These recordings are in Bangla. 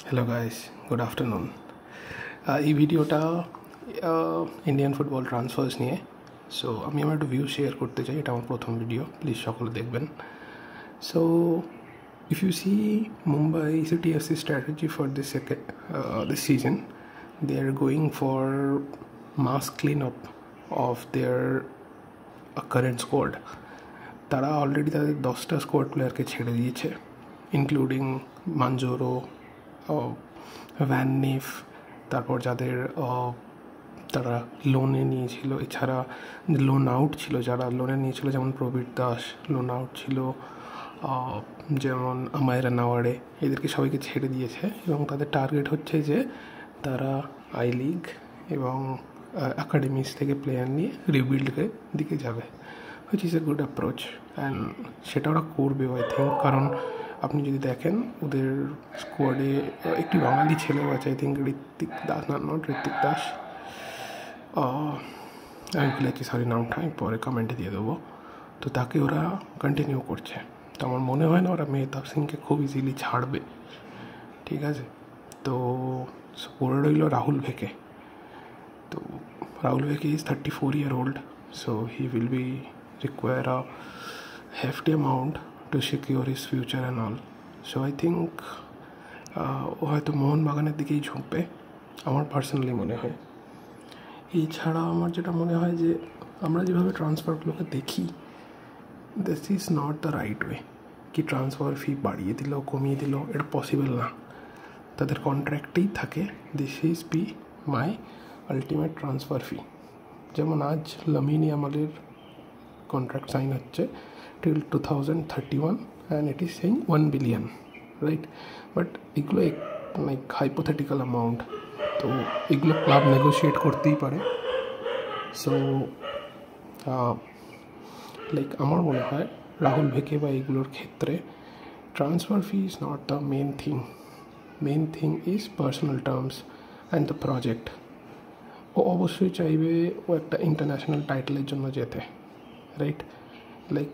Hello guys, good afternoon. এই ভিডিওটা ইন্ডিয়ান ফুটবল ট্রান্সফার্স নিয়ে। সো আমি আমার একটু ভিউ শেয়ার করতে চাই। এটা আমার প্রথম ভিডিও, প্লিজ সকলে দেখবেন। So if you see Mumbai City FC strategy for this season, they are going for mass cleanup of their current squad. তারা অলরেডি তাদের 10টা স্কোয়াড প্লেয়ারকে ছেড়ে দিয়েছে, ইনক্লুডিং মানজোরো, ভ্যান নিফ, তারপর যাদের তারা লোনে নিয়েছিল, এছাড়া লোন আউট ছিল, যারা লোনে নিয়েছিল যেমন প্রবীর দাস লোন আউট ছিল, যেমন আমায়রা নাওয়ারে, এদেরকে সবাইকে ছেড়ে দিয়েছে এবং তাদের টার্গেট হচ্ছে যে তারা আই লিগ এবং একাডেমিস থেকে প্লেয়ার নিয়ে রিবিল্ডের দিকে যাবে, which is a good approach. And সেটা ওরা করবে আই থিঙ্ক, কারণ আপনি যদি দেখেন ওদের স্কোয়াডে একটি বাঙালি ছেলেও আছে, I think Ritwik Das, not Ritwik Das, আমি ভুলে যাচ্ছি, সরি নামটা আমি পরে কমেন্টে দিয়ে দেবো। তো তাকে ওরা কন্টিনিউ করছে। তো আমার মনে হয় না ওরা মেহতাব সিংকে খুব ইজিলি ছাড়বে, ঠিক আছে। তো পড়ে রইল রাহুল ভেকে। তো Rahul Bheke is 34 year old, so he will be require a hefty amount to secure his future and all. So I think ও হয়তো মোহনবাগানের দিকেই ঝুঁকবে, আমার পার্সোনালি মনে হয়। এছাড়া আমার যেটা মনে হয় যে আমরা যেভাবে ট্রান্সফারগুলোকে দেখি, this is not the right way. কি ট্রান্সফার ফি বাড়িয়ে দিল কমিয়ে দিল, এটা পসিবল না। তাদের কন্ট্রাক্টেই থাকে this is B my ultimate transfer ফি। যেমন আজ লামিন ইয়ামালের কন্ট্রাক্ট সাইন হচ্ছে till 2031 and it is saying 1 billion, right? But এগুলো লাইক হাইপোথেটিক্যাল অ্যামাউন্ট, তো এগুলো ক্লাব নেগোশিয়েট করতেই পারে। সো লাইক আমার মনে হয় রাহুল ভেকে বা এগুলোর ক্ষেত্রে transfer fee is not the main thing. Main thing is personal terms and the project. ও অবশ্যই চাইবে ও একটা ইন্টারন্যাশনাল টাইটেলের জন্য যেতে, রাইট? লাইক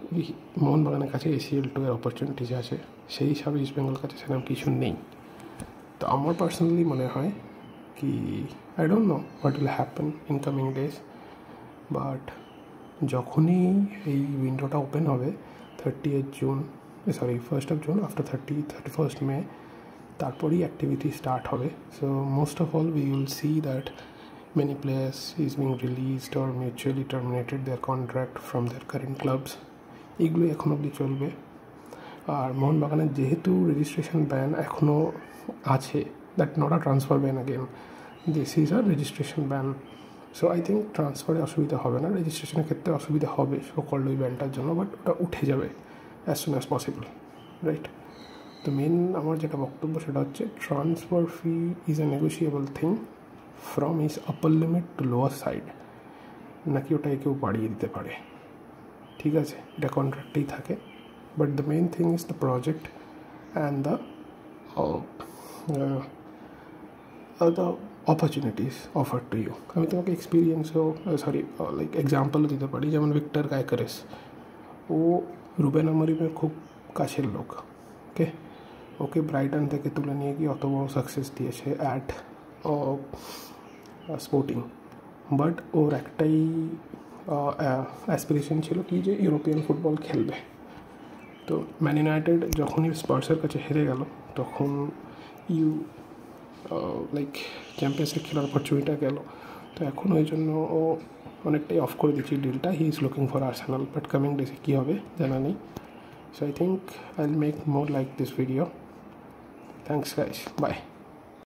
মোহনবাগানের কাছে ACL2 এর অপরচুনিটিস আছে, সেই হিসাবে ইস্ট বেঙ্গল কাছে সেরকম কিছু নেই। তো আমার পার্সোনালি মনে হয় কি I don't know what will happen in coming days, but যখনই এই উইন্ডোটা ওপেন হবে 30th June, 1st of June, after 31st May, তারপরেই অ্যাক্টিভিটি স্টার্ট হবে। So most of all we will see that many players is being released or mutually terminated their contract from their current clubs. এগুলো এখন অবধি চলবে। আর মোহনবাগানের যেহেতু রেজিস্ট্রেশন ব্যান এখনও আছে, that not a transfer ban again, this is a registration ban. So I think ট্রান্সফারে অসুবিধা হবে না, রেজিস্ট্রেশনের ক্ষেত্রে অসুবিধা হবে সকল ওই ব্যানটার জন্য, বাট ওটা উঠে যাবে as soon as possible, right? তো মেন আমার যেটা বক্তব্য সেটা হচ্ছে transfer fee is a negotiable thing from is upper limit to lower side, নাকি ওটাই কেউ বাড়িয়ে দিতে পারে, ঠিক আছে? এটা কন্ট্রাক্টেই থাকে। But the main thing is the project and the opportunities offer to you. আমি তোমাকে এক্সপিরিয়েন্সও লাইক এক্সাম্পলও দিতে পারি, যেমন ভিক্টর গায়কারেস, ও রুবেন আমরিমের খুব কাছের লোক, ওকে ব্রাইটন থেকে তুলে নিয়ে গিয়ে অত বড় সাকসেস দিয়েছে অ্যাট স্পোর্টিং। বাট ওর একটাই অ্যাসপিরেশন ছিল কি যে ইউরোপিয়ান ফুটবল খেলবে। তো ম্যান ইউনাইটেড যখনই স্পার্সের কাছে হেরে গেল, তখন লাইক চ্যাম্পিয়ন্স লিগ খেলার অপরচুনিটিটা গেল। তো এখন ওই জন্য ও অনেকটাই অফ করে দিচ্ছি ডিলটা। He is looking for Arsenal, but coming ডেসে কী হবে জানা নেই। So I think I will make more like this video. Thanks guys, by.